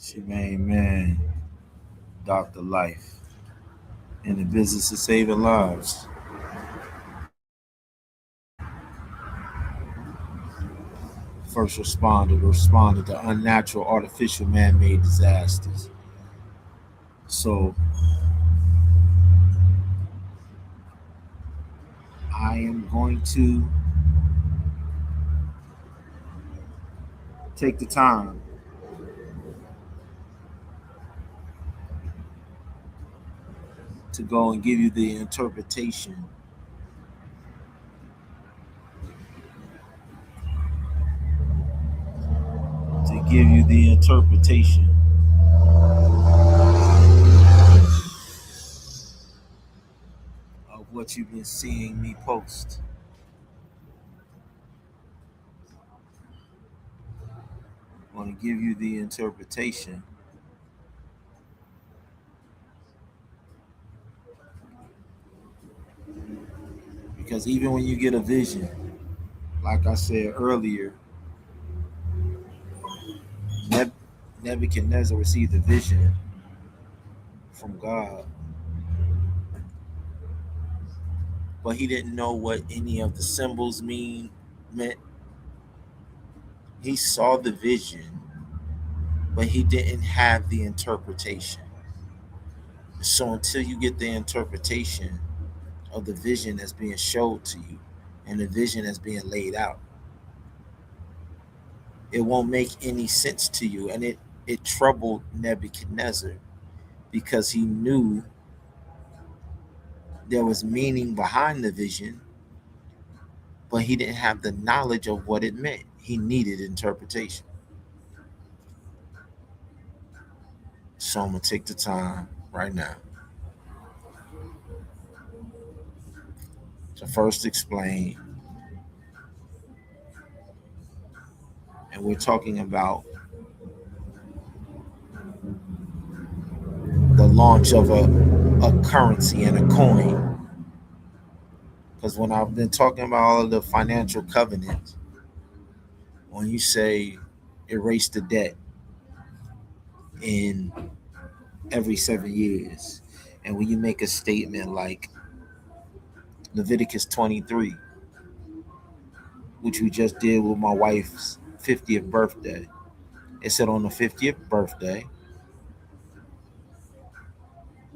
She made man, Dr. Life, in the business of saving lives. First responder responded to unnatural, artificial, man-made disasters. So I am going to take the time to go and give you the interpretation of what you've been seeing me post. I want to give you the interpretation because even when you get a vision, like I said earlier, Nebuchadnezzar received a vision from God, but he didn't know what any of the symbols meant. He saw the vision, but he didn't have the interpretation. So until you get the interpretation of the vision that's being showed to you and the vision that's being laid out, it won't make any sense to you. And it troubled Nebuchadnezzar because he knew there was meaning behind the vision, but he didn't have the knowledge of what it meant. He needed interpretation. So I'm going to take the time right now to first explain. And we're talking about the launch of a currency and a coin. Because when I've been talking about all of the financial covenants, when you say erase the debt in every 7 years, and when you make a statement like Leviticus 23, which we just did with my wife's 50th birthday, it said on the 50th birthday,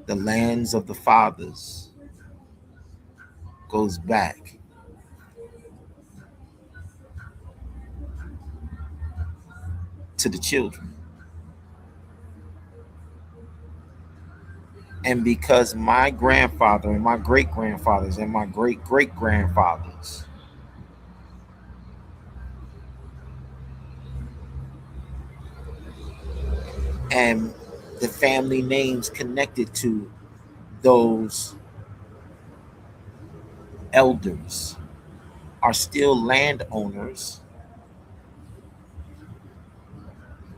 the lands of the fathers goes back to the children. And because my grandfather and my great grandfathers and my great great grandfathers and the family names connected to those elders are still landowners.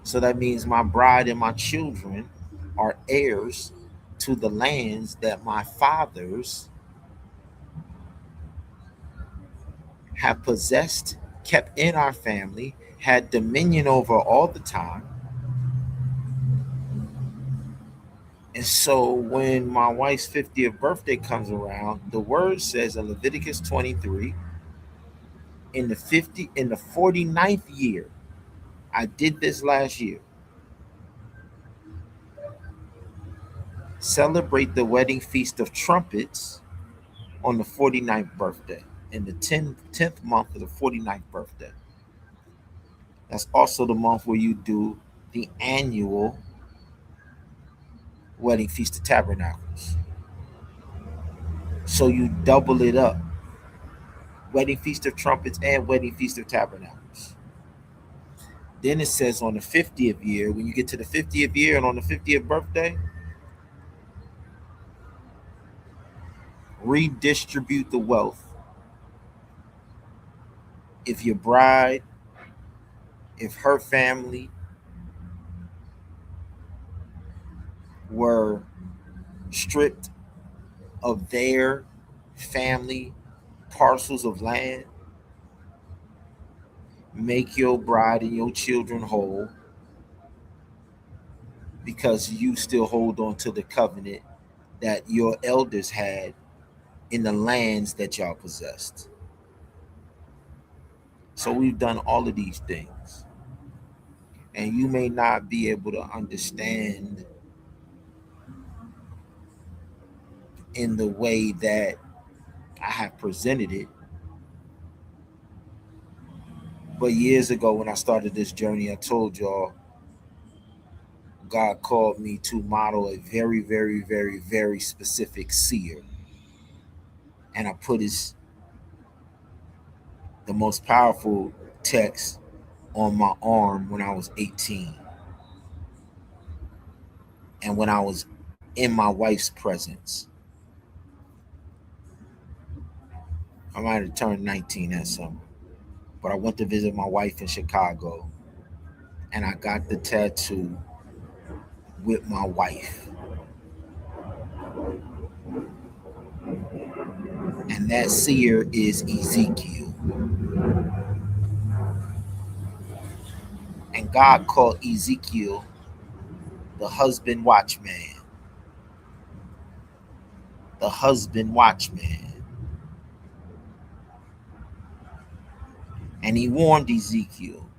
So that means my bride and my children are heirs to the lands that my fathers have possessed, kept in our family, had dominion over all the time. And so when my wife's 50th birthday comes around, the word says in Leviticus 23, in the 49th year, I did this last year. Celebrate the wedding feast of trumpets on the 49th birthday, in the 10th month of the 49th birthday. That's also the month where you do the annual wedding feast of tabernacles. So you double it up. Wedding feast of trumpets and wedding feast of tabernacles. Then it says on the 50th year, when you get to the 50th year and on the 50th birthday, redistribute the wealth. If your bride, if her family were stripped of their family parcels of land, make your bride and your children whole, because you still hold on to the covenant that your elders had in the lands that y'all possessed. So we've done all of these things. And you may not be able to understand in the way that I have presented it. But years ago, when I started this journey, I told y'all God called me to model a very, very, very, very specific seer. And I put the most powerful text on my arm when I was 18. And when I was in my wife's presence. I might have turned 19 that summer. But I went to visit my wife in Chicago. And I got the tattoo with my wife. And that seer is Ezekiel. And God called Ezekiel the husband watchman. The husband watchman. And he warned Ezekiel,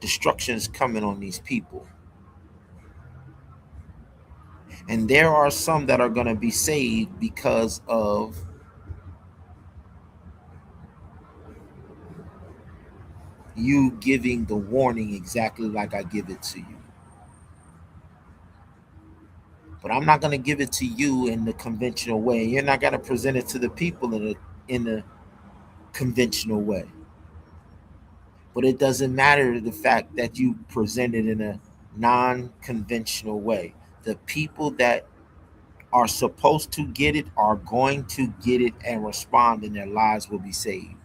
destruction is coming on these people. And there are some that are going to be saved because of you giving the warning exactly like I give it to you. But I'm not going to give it to you in the conventional way. You're not going to present it to the people in the conventional way. But it doesn't matter the fact that you present it in a non-conventional way. The people that are supposed to get it are going to get it and respond, and their lives will be saved.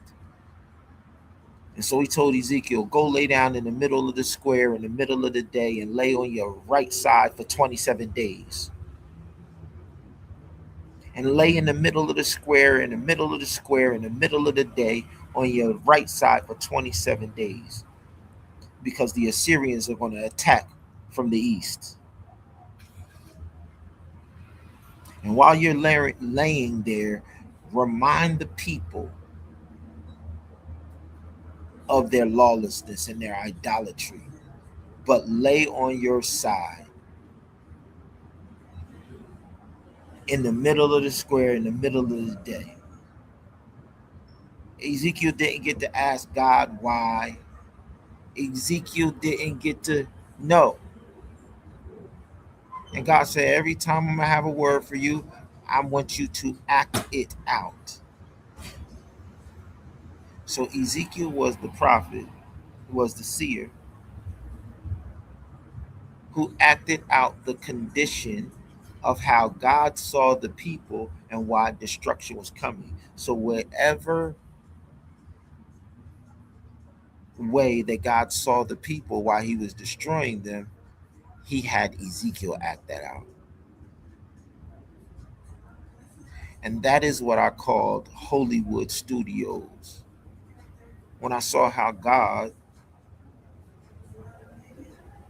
And so he told Ezekiel, go lay down in the middle of the square in the middle of the day and lay on your right side for 27 days. And lay in the middle of the square, in the middle of the square, in the middle of the day on your right side for 27 days. Because the Assyrians are going to attack from the east. And while you're laying there, remind the people of their lawlessness and their idolatry. But lay on your side in the middle of the square, in the middle of the day. Ezekiel didn't get to ask God why. Ezekiel didn't get to know. And God said, every time I'm going to have a word for you, I want you to act it out. So Ezekiel was the prophet, was the seer, who acted out the condition of how God saw the people and why destruction was coming. So wherever way that God saw the people while he was destroying them, he had Ezekiel act that out. And that is what I called Hollywood Studios. When I saw how God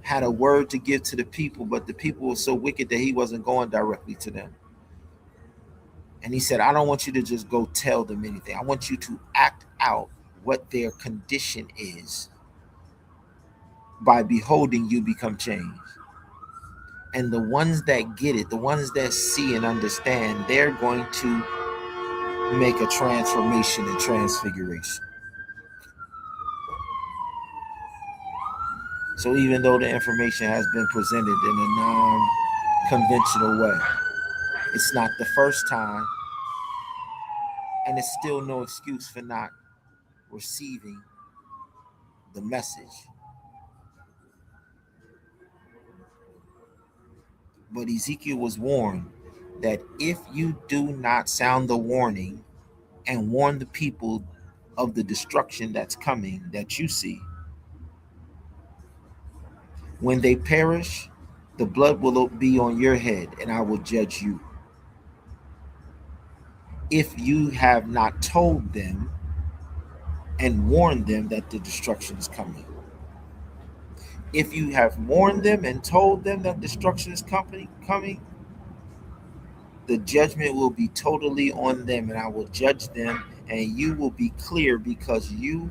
had a word to give to the people, but the people were so wicked that he wasn't going directly to them. And he said, I don't want you to just go tell them anything. I want you to act out what their condition is. By beholding you become changed. And the ones that get it, the ones that see and understand, they're going to make a transformation and transfiguration. So even though the information has been presented in a non-conventional way, it's not the first time, and it's still no excuse for not receiving the message. But Ezekiel was warned that if you do not sound the warning and warn the people of the destruction that's coming that you see, when they perish, the blood will be on your head, and I will judge you. if you have not told them and warned them that the destruction is coming. If you have warned them and told them that destruction is coming, the judgment will be totally on them, and I will judge them, and you will be clear because you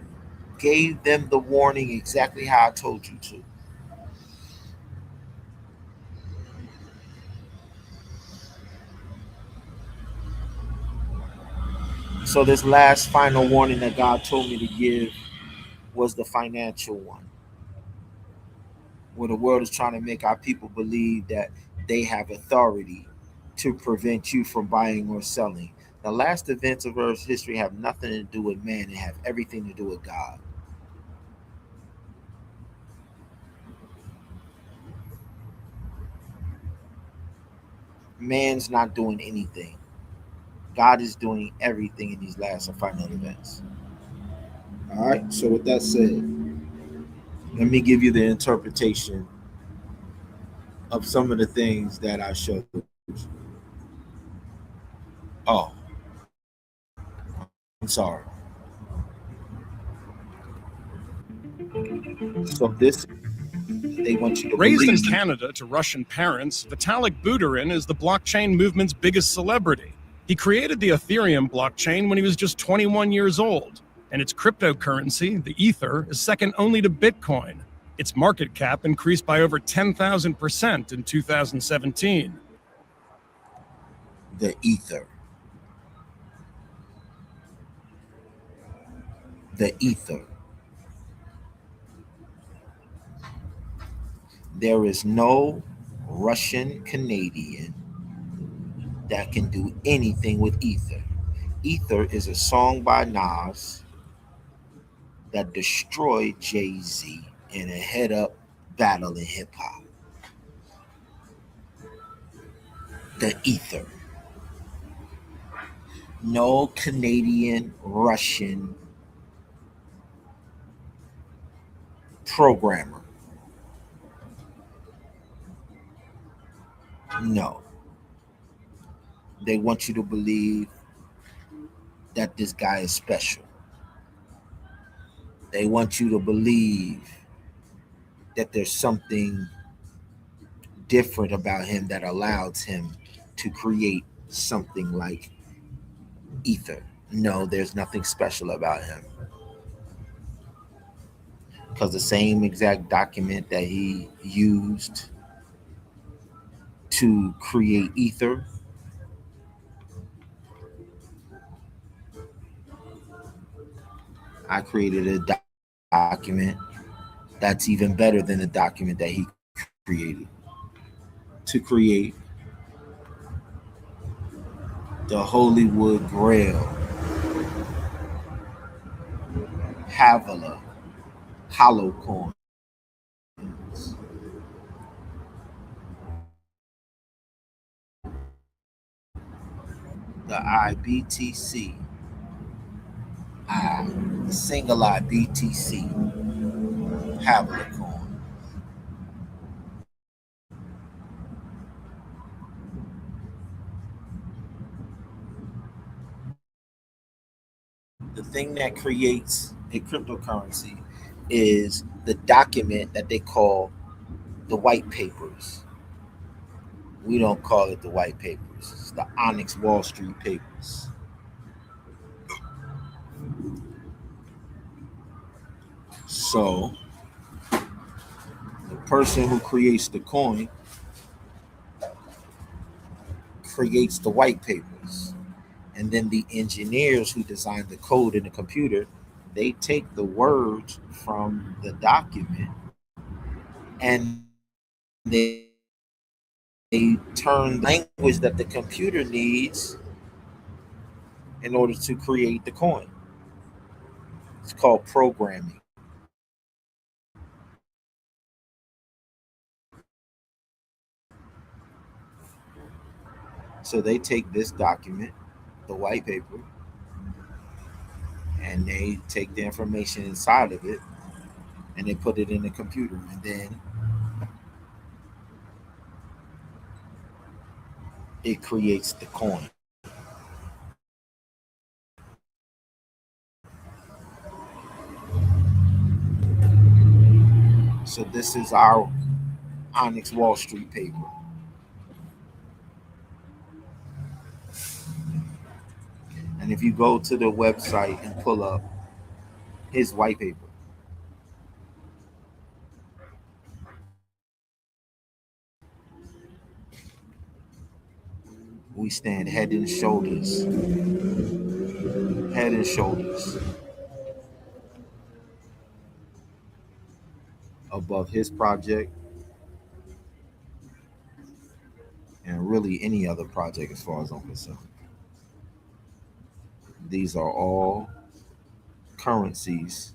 gave them the warning exactly how I told you to. So, this last final warning that God told me to give was the financial one, where the world is trying to make our people believe that they have authority to prevent you from buying or selling. The last events of Earth's history have nothing to do with man, they have everything to do with God. Man's not doing anything. God is doing everything in these last and final events. All right. So with that said, let me give you the interpretation of some of the things that I showed you. Oh, I'm sorry. So this they want you to Raised in believe. Canada to Russian parents, Vitalik Buterin is the blockchain movement's biggest celebrity. He created the Ethereum blockchain when he was just 21 years old, and its cryptocurrency, the Ether, is second only to Bitcoin. Its market cap increased by over 10,000% in 2017. The ether. The ether. There is no Russian Canadian that can do anything with ether. Ether is a song by Nas that destroyed Jay Z in a head up battle in hip hop. The ether. No Canadian, Russian programmer. No. They want you to believe that this guy is special. They want you to believe that there's something different about him that allows him to create something like ether. No, there's nothing special about him. Because the same exact document that he used to create ether, I created a document that's even better than the document that he created to create the Hollywood Grail, Havilah, hollow coins, the iBTCi, the single iBTC, Havilah coin. The thing that creates a cryptocurrency is the document that they call the white papers. We don't call it the white papers. It's the Onyx Wall Street papers. So the person who creates the coin creates the white papers. And then the engineers who design the code in the computer, they take the words from the document and they turn language that the computer needs in order to create the coin. It's called programming. So they take this document, the white paper, and they take the information inside of it and they put it in the computer. And then it creates the coin. So this is our Onyx Wall Street paper. And if you go to the website and pull up his white paper, we stand head and shoulders above his project and really any other project as far as I'm concerned. These are all currencies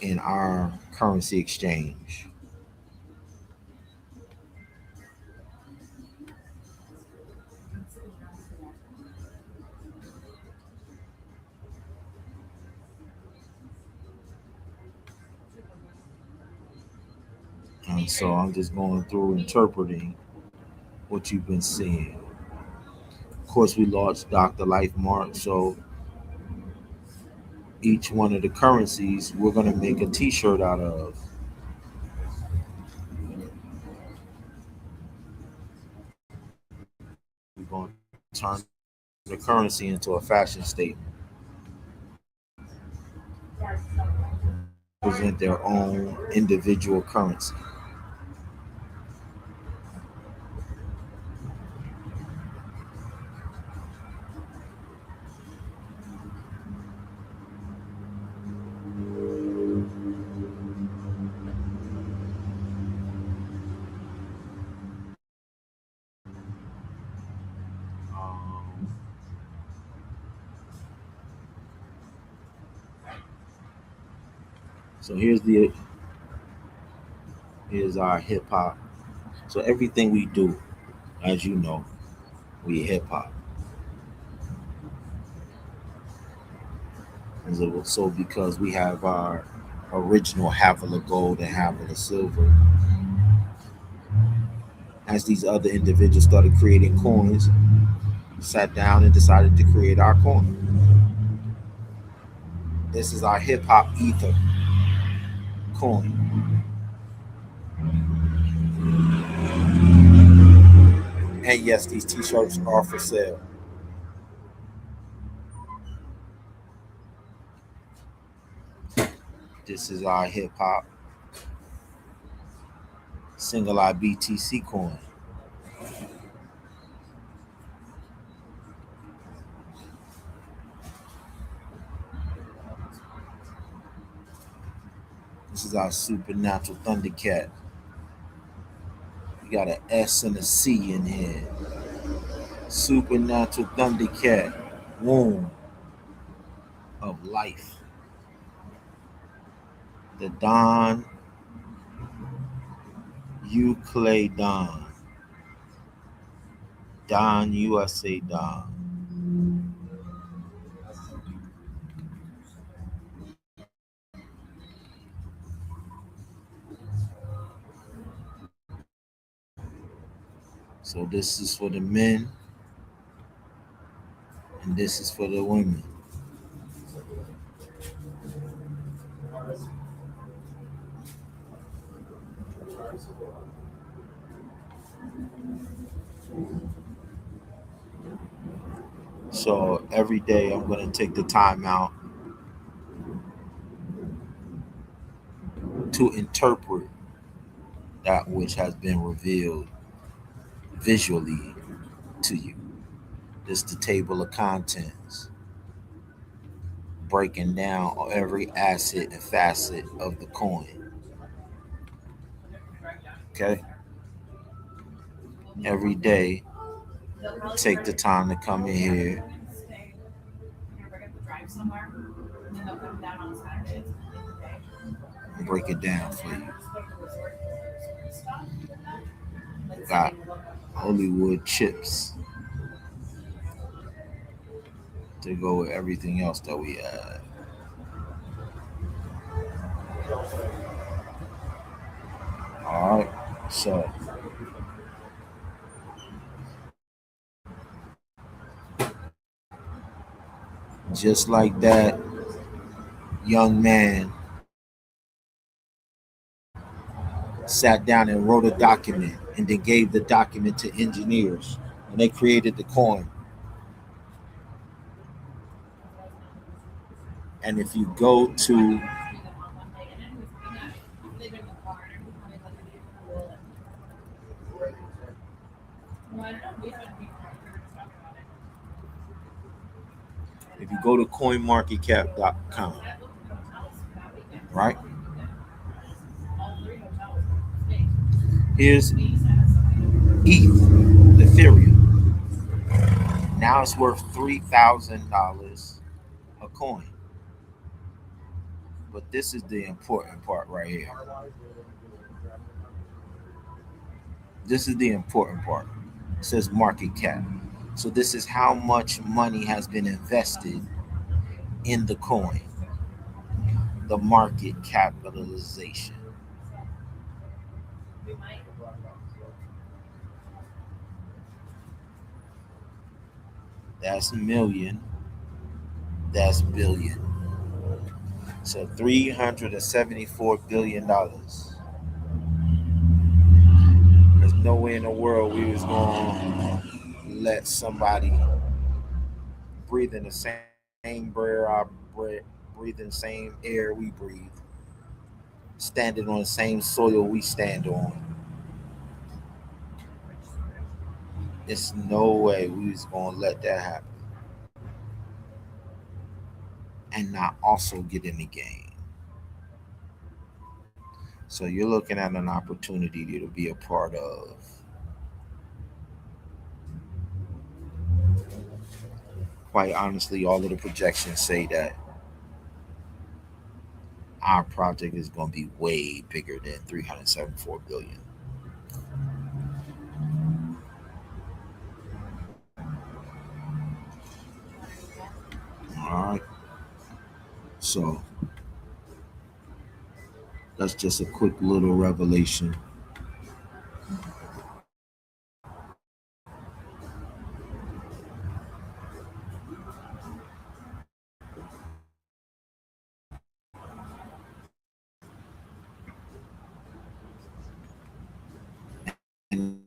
in our currency exchange. And so I'm just going through interpreting what you've been seeing. Of course, we launched Dr. Life Mark, so each one of the currencies we're going to make a t-shirt out of. We're going to turn the currency into a fashion statement, present their own individual currency. Um, so here's our hip hop. So everything we do, as you know, we hip hop. So because we have our original HAVILLAH gold and HAVILLAH silver, as these other individuals started creating coins, sat down and decided to create our coin. This is our hip hop ether coin. And yes, these t-shirts are for sale. This is our hip hop single iBTCi coin. This is our supernatural Thundercat. We got an S and a C in here. Supernatural Thundercat, womb of life. The Don Euclidon. Don USA Don. So this is for the men, and this is for the women. So every day I'm going to take the time out to interpret that which has been revealed visually to you. This is the table of contents, breaking down every asset and facet of the coin. Okay? Every day, take the time to come in here and break it down for you. Got Hollywood chips to go with everything else that we have. All right, so just like that young man sat down and wrote a document and then gave the document to engineers and they created the coin. And if you go to if you go to coinmarketcap.com, right? Here's Ethereum. Now it's worth $3,000 a coin. But this is the important part right here. This is the important part. It says market cap. So this is how much money has been invested in the coin, the market capitalization. That's million, that's billion. So $374 billion. There's no way in the world we was gonna let somebody breathing the same air I breathe, breathing the same air we breathe, standing on the same soil we stand on. It's no way we was gonna let that happen and not also get in the game. So you're looking at an opportunity to be a part of. Quite honestly, all of the projections say that our project is going to be way bigger than 374 billion. All right. So that's just a quick little revelation. An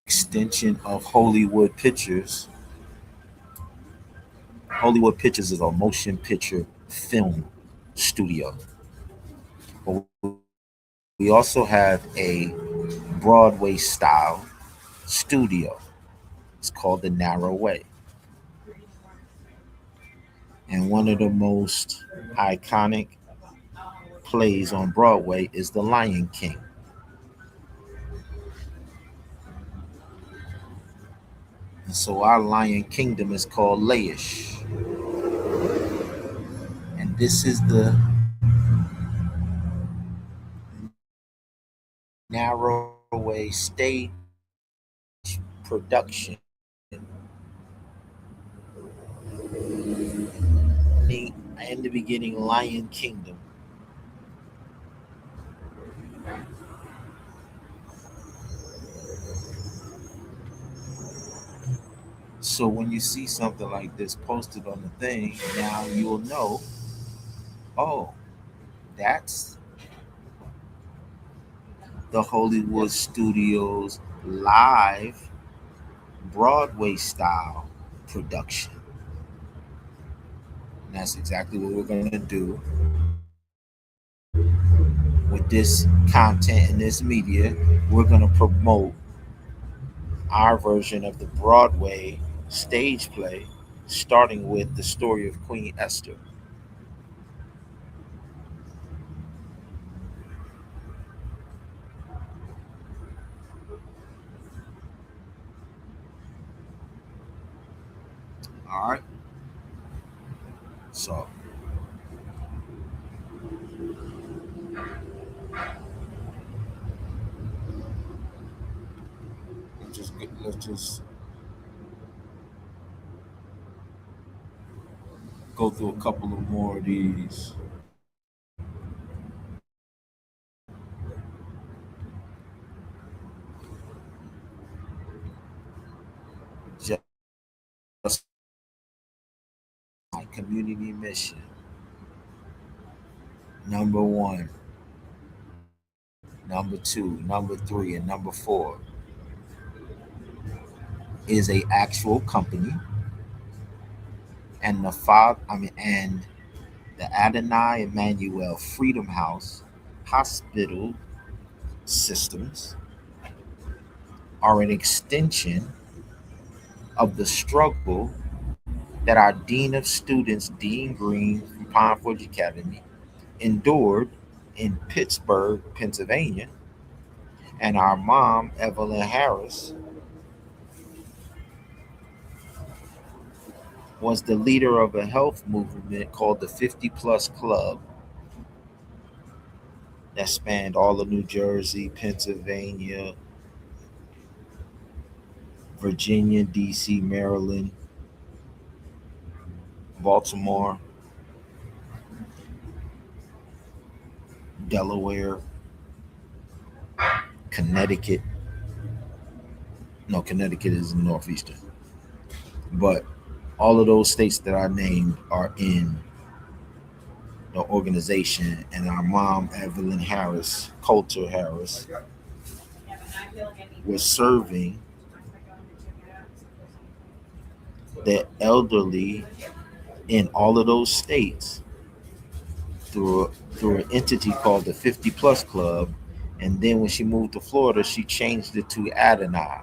extension of Hollywood Pictures. Hollywood Pictures is a motion picture film studio. But we also have a Broadway style studio. It's called The Narrow Way. And one of the most iconic plays on Broadway is The Lion King. And so our Lion Kingdom is called Laish. And this is the Narrow Way stage production in the beginning Lion Kingdom. So when you see something like this posted on the thing, now you'll know, oh, that's the Hollywood Studios live Broadway style production. And that's exactly what we're going to do with this content and this media. We're going to promote our version of the Broadway stage play, starting with the story of Queen Esther. All right. So let's just go through a couple of more of these. Just my community mission. Number one, Number two, number three, and number four is a actual company, and and the Adonai Emmanuel Freedom House Hospital systems are an extension of the struggle that our Dean of Students, Dean Green from Pine Forge Academy, endured in Pittsburgh, Pennsylvania, and our mom, Evelyn Harris, was the leader of a health movement called the 50 Plus Club that spanned all of New Jersey, Pennsylvania, Virginia, D.C., Maryland, Baltimore, Delaware, Connecticut. No, Connecticut is in Northeastern. But all of those states that I named are in the organization. And our mom, Evelyn Harris, Coulter Harris, was serving the elderly in all of those states through an entity called the 50 Plus Club. And then when she moved to Florida, she changed it to Adonai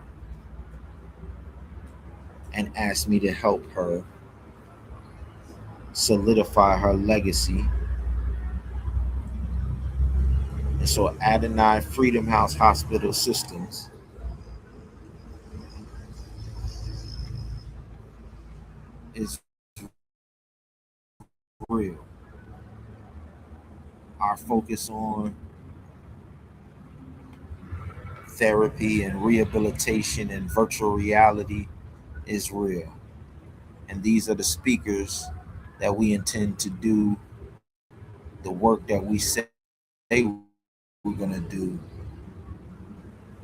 and asked me to help her solidify her legacy. And so Adonai Freedom House Hospital Systems is real. Our focus on therapy and rehabilitation and virtual reality is real. And these are the speakers that we intend to do the work that we say we're going to do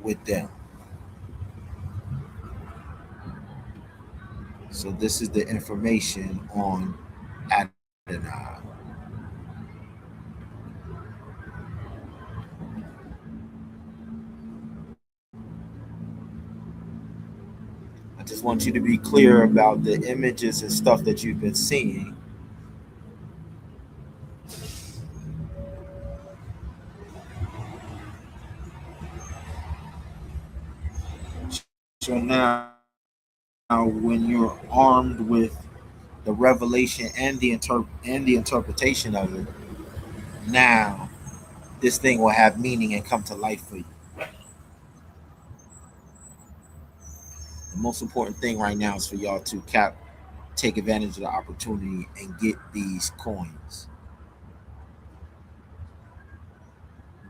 with them. So this is the information on Adonai. I just want you to be clear about the images and stuff that you've been seeing. So now, when you're armed with the revelation and the interpretation of it, now this thing will have meaning and come to life for you. The most important thing right now is for y'all to take advantage of the opportunity and get these coins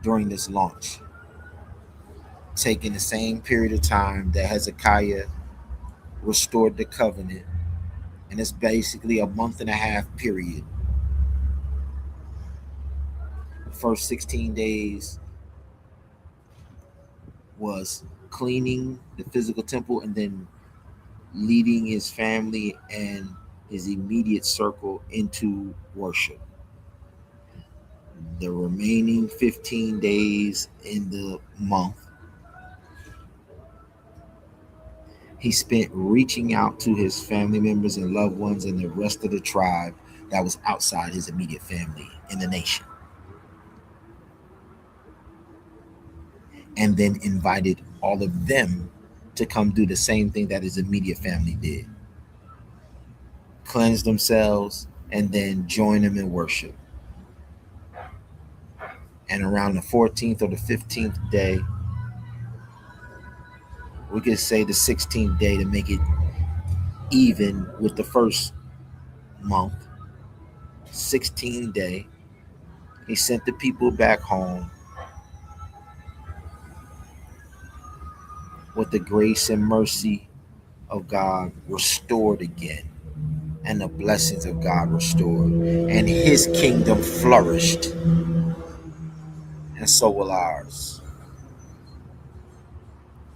during this launch, taking the same period of time that Hezekiah restored the covenant, and it's basically a month and a half period. The first 16 days was cleaning the physical temple and then leading his family and his immediate circle into worship. The remaining 15 days in the month, he spent reaching out to his family members and loved ones and the rest of the tribe that was outside his immediate family in the nation. And then invited all of them to come do the same thing that his immediate family did, cleanse themselves, and then join him in worship. And around the 14th or the 15th day, we could say the 16th day to make it even with the first month, 16th day, he sent the people back home with the grace and mercy of God restored again, and the blessings of God restored, and his kingdom flourished, and so will ours.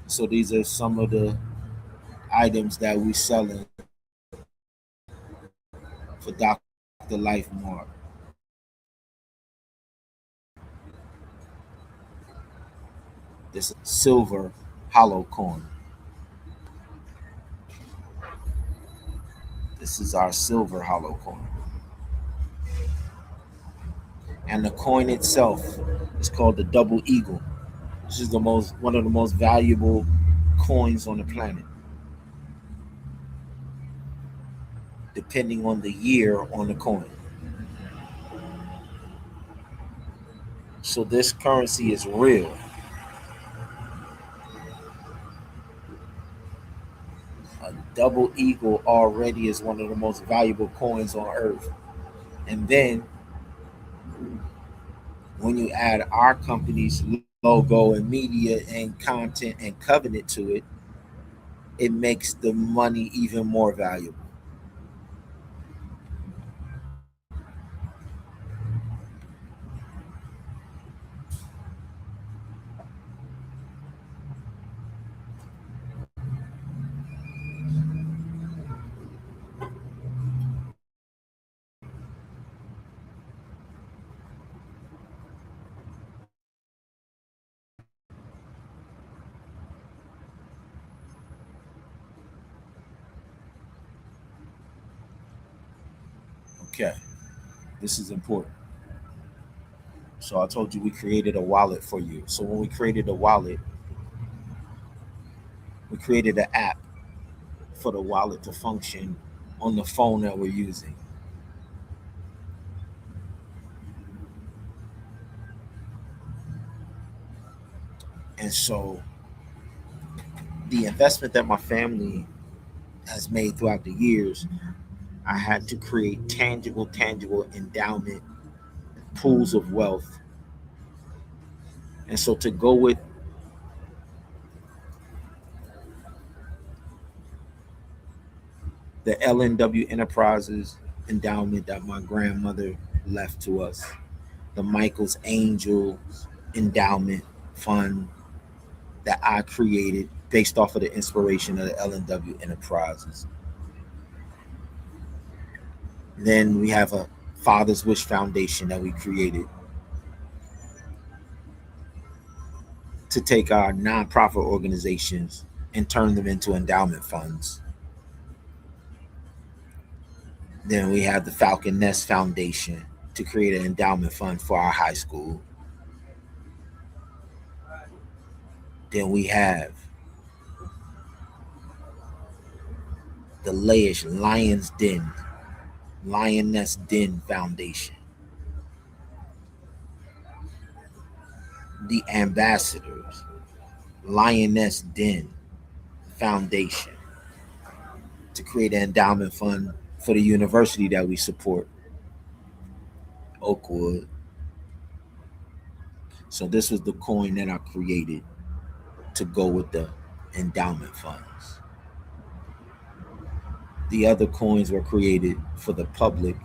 So these are some of the items that we selling for Dr. Life Mark. This silver hollow coin. This is our silver hollow coin. And the coin itself is called the double eagle. This is the most one of the most valuable coins on the planet, depending on the year on the coin. So this currency is real. A double eagle already is one of the most valuable coins on earth. And then when you add our company's logo and media and content and covenant to it, it makes the money even more valuable. Okay, this is important. So I told you we created a wallet for you. So when we created a wallet, we created an app for the wallet to function on the phone that we're using. And so the investment that my family has made throughout the years, I had to create tangible endowment pools of wealth. And so to go with the LNW Enterprises endowment that my grandmother left to us, the Michael's Angels endowment fund that I created based off of the inspiration of the LNW Enterprises. Then we have a Father's Wish Foundation that we created to take our nonprofit organizations and turn them into endowment funds. Then we have the Falcon Nest Foundation to create an endowment fund for our high school. Then we have the Layish Lioness Den Foundation, the Ambassadors Lioness Den Foundation to create an endowment fund for the university that we support, Oakwood. So this was the coin that I created to go with the endowment funds. The other coins were created for the public.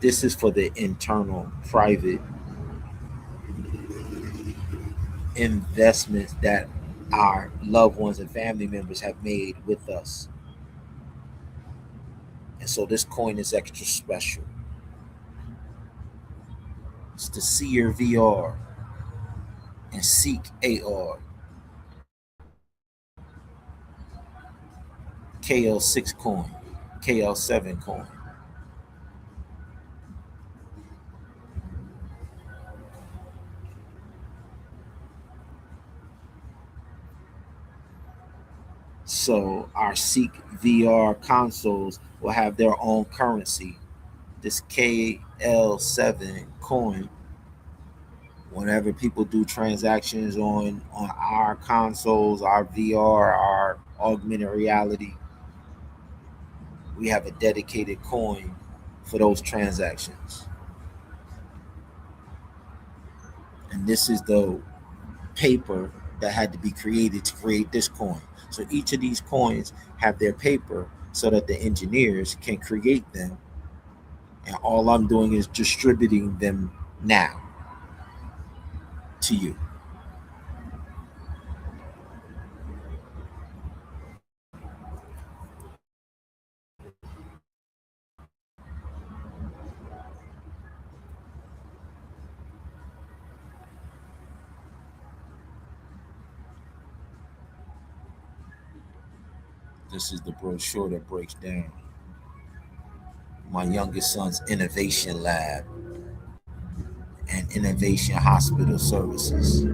This is for the internal, private investments that our loved ones and family members have made with us. And so this coin is extra special. It's the Seer VR and Seek AR, KL6 coin, KL7 coin. So our Seek VR consoles will have their own currency. This KL7 coin, whenever people do transactions on our consoles, our VR, our augmented reality, we have a dedicated coin for those transactions. And this is the paper that had to be created to create this coin. So each of these coins have their paper so that the engineers can create them. And all I'm doing is distributing them now to you. This is the brochure that breaks down my youngest son's innovation lab and innovation hospital services.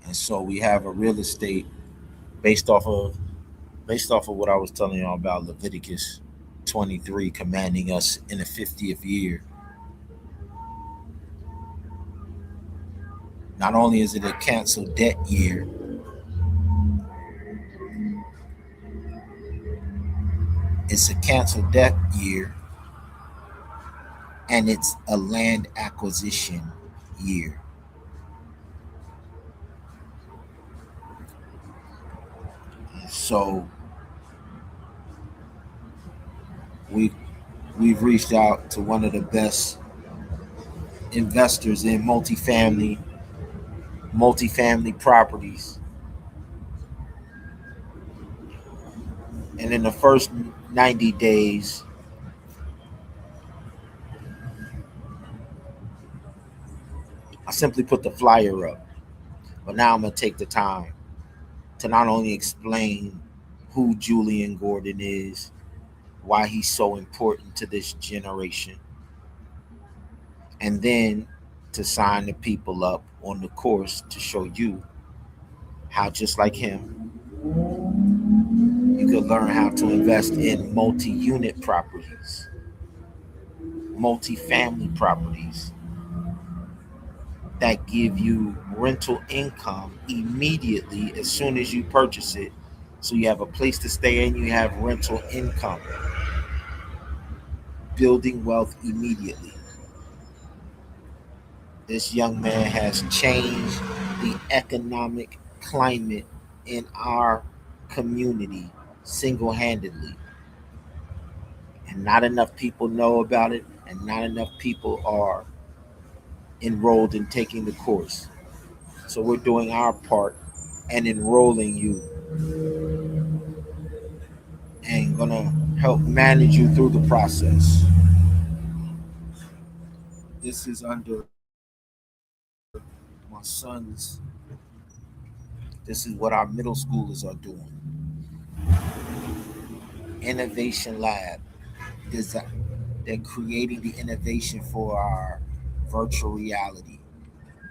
And so we have a real estate based off of what I was telling y'all about Leviticus 23 commanding us in the 50th year. Not only is it a canceled debt year, it's a canceled debt year, and it's a land acquisition year. So we we've reached out to one of the best investors in multifamily properties. And in the first 90 days, I simply put the flyer up. But now I'm going to take the time to not only explain who Julian Gordon is, why he's so important to this generation, and then to sign the people up on the course to show you how, just like him, you could learn how to invest in multi-unit properties, multi-family properties that give you rental income immediately as soon as you purchase it. So you have a place to stay and you have rental income, building wealth immediately. This young man has changed the economic climate in our community single handedly. And not enough people know about it, and not enough people are enrolled in taking the course. So we're doing our part and enrolling you and gonna help manage you through the process. This is under my son's, this is what our middle schoolers are doing. Innovation Lab. They're creating the innovation for our virtual reality.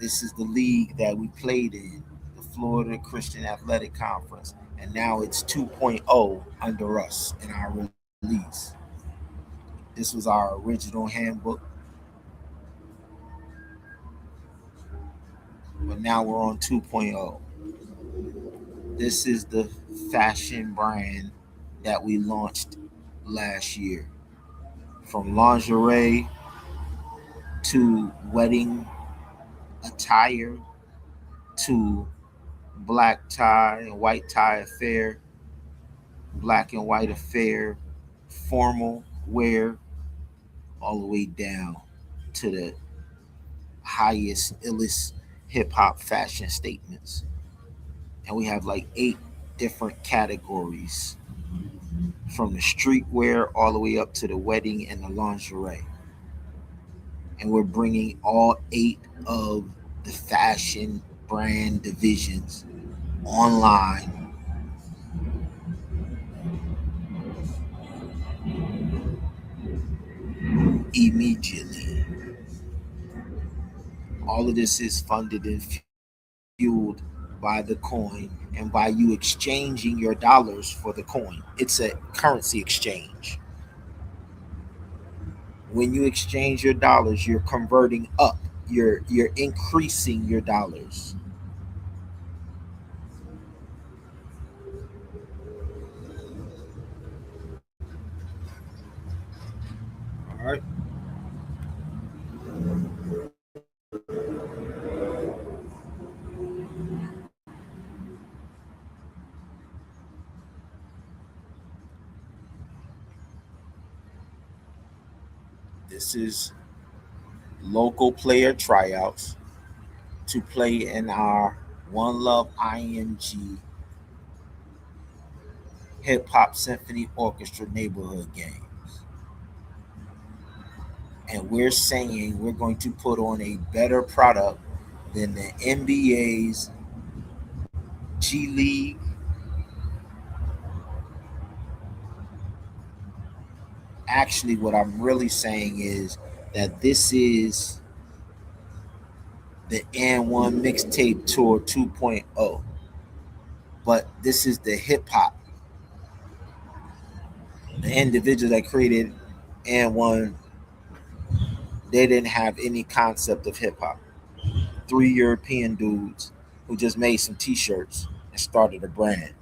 This is the league that we played in, the Florida Christian Athletic Conference, and now it's 2.0 under us in our release. This was our original handbook, but now we're on 2.0. This is the fashion brand that we launched last year. From lingerie to wedding attire to black tie and white tie affair, black and white affair, formal wear, all the way down to the highest, illest hip hop fashion statements. And we have like 8 different categories from the streetwear all the way up to the wedding and the lingerie. And we're bringing all 8 of the fashion brand divisions online immediately. All of this is funded and fueled by the coin and by you exchanging your dollars for the coin. It's a currency exchange. When you exchange your dollars, you're converting up. You're increasing your dollars. This is local player tryouts to play in our One Love IMG Hip Hop Symphony Orchestra neighborhood games. And we're saying we're going to put on a better product than the NBA's G League. Actually, what I'm really saying is that this is the N1 Mixtape Tour 2.0, but this is the hip hop. The individual that created N1, they didn't have any concept of hip hop. Three European dudes who just made some T-shirts and started a brand.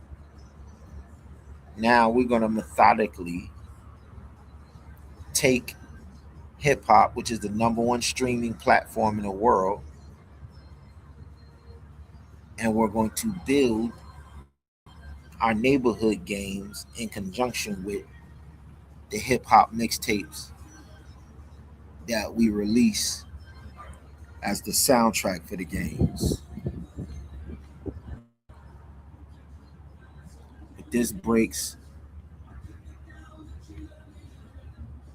Now we're gonna methodically take hip hop, which is the number one streaming platform in the world, and we're going to build our neighborhood games in conjunction with the hip hop mixtapes that we release as the soundtrack for the games. But this breaks,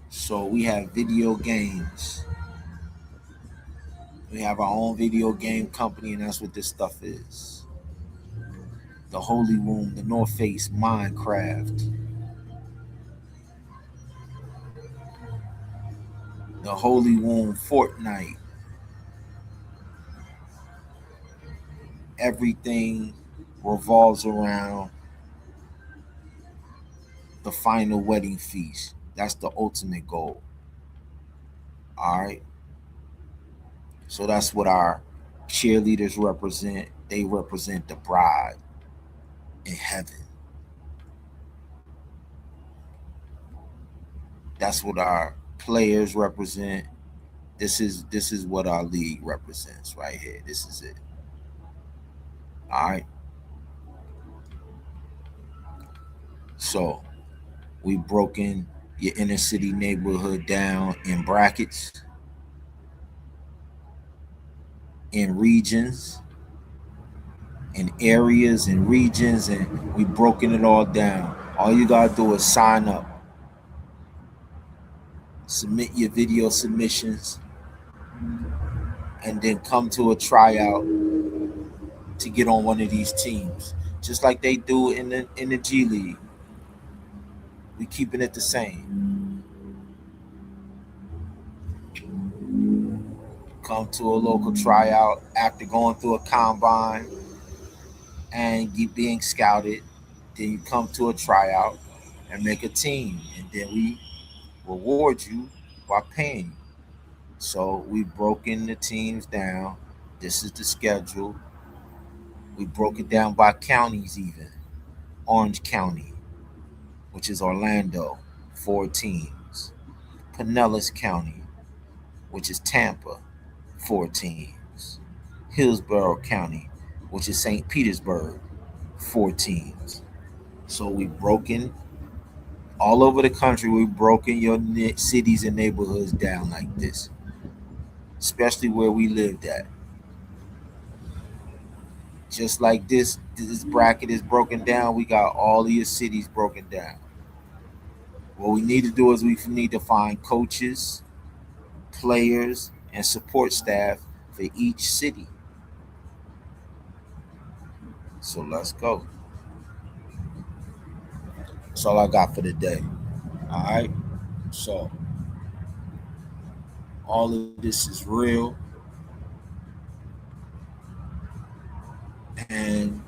so we have video games. We have our own video game company, and that's what this stuff is. The Holy Womb, the North Face, Minecraft, the Holy Womb, Fortnite, everything revolves around the final wedding feast. That's the ultimate goal. All right. So that's what our cheerleaders represent. They represent the bride in heaven. That's what our players represent. This is what our league represents right here. This is it. All right. So we've broken your inner city neighborhood down in brackets, in regions, in areas and regions, and we've broken it all down. All you gotta do is sign up, submit your video submissions, and then come to a tryout to get on one of these teams. Just like they do in the G League. We keeping it the same. Come to a local tryout after going through a combine and you being scouted. Then you come to a tryout and make a team, and then we reward you by paying you. So we've broken the teams down. This is the schedule. We broke it down by counties even. Orange County, which is Orlando, 4 teams. Pinellas County, which is Tampa, 4 teams. Hillsborough County, which is St. Petersburg, 4 teams. So we've broken all over the country. We've broken your cities and neighborhoods down like this, especially where we lived at. Just like this bracket is broken down, we got all of your cities broken down. What we need to do is we need to find coaches, players, and support staff for each city. So let's go. That's all I got for today. All right. So all of this is real, and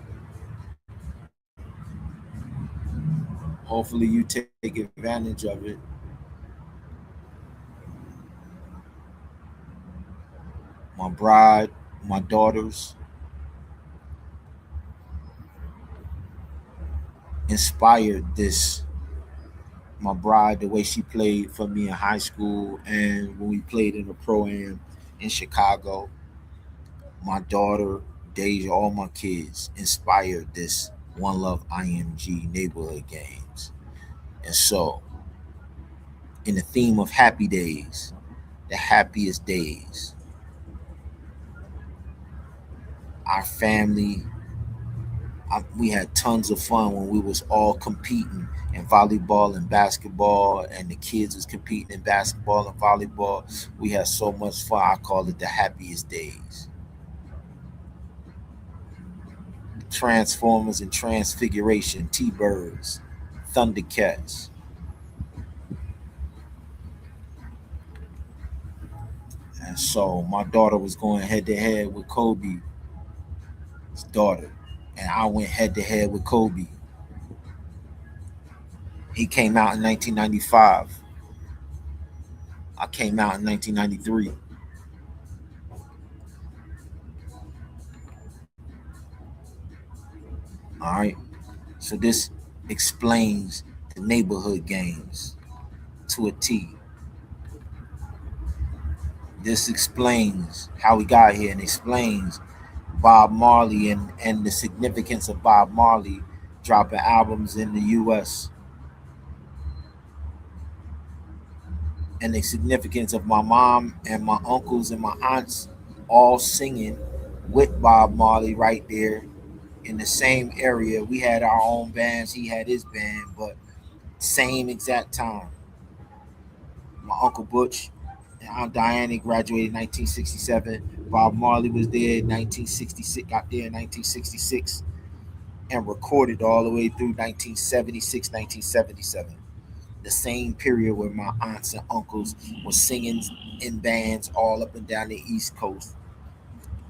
hopefully you take advantage of it. My bride, my daughters inspired this. My bride, the way she played for me in high school and when we played in the pro-am in Chicago. My daughter, Deja, all my kids inspired this One Love IMG neighborhood games. And so in the theme of happy days, the happiest days. Our family, we had tons of fun when we was all competing in volleyball and basketball, and the kids was competing in basketball and volleyball. We had so much fun. I call it the happiest days. Transformers and Transfiguration, T-Birds, Thundercats. And so my daughter was going head to head with Kobe's daughter, and I went head to head with Kobe. He came out in 1995. I came out in 1993. All right. So this explains the neighborhood games to a T. This explains how we got here and explains Bob Marley and the significance of Bob Marley dropping albums in the US, and the significance of my mom and my uncles and my aunts all singing with Bob Marley right there in the same area. We had our own bands, he had his band, but same exact time. My Uncle Butch and Aunt Diana graduated in 1967. Bob Marley was there in 1966, got there in 1966, and recorded all the way through 1976, 1977. The same period where my aunts and uncles were singing in bands all up and down the East Coast,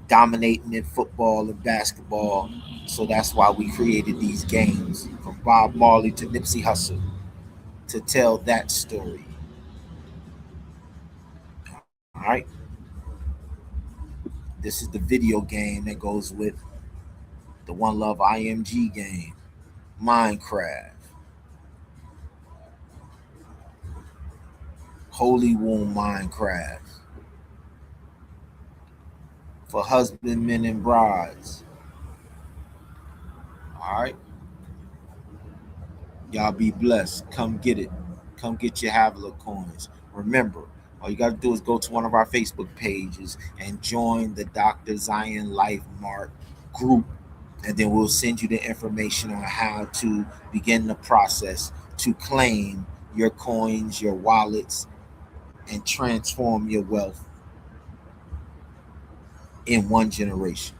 dominating in football and basketball. So that's why we created these games, from Bob Marley to Nipsey Hussle, to tell that story. All right. This is the video game that goes with the One Love IMG game, Minecraft, Holy Womb Minecraft, for husbandmen and brides. All right. Y'all be blessed. Come get it. Come get your HAVILLAH coins. Remember, all you got to do is go to one of our Facebook pages and join the Dr. Zion Life Mart group. And then we'll send you the information on how to begin the process to claim your coins, your wallets, and transform your wealth in one generation.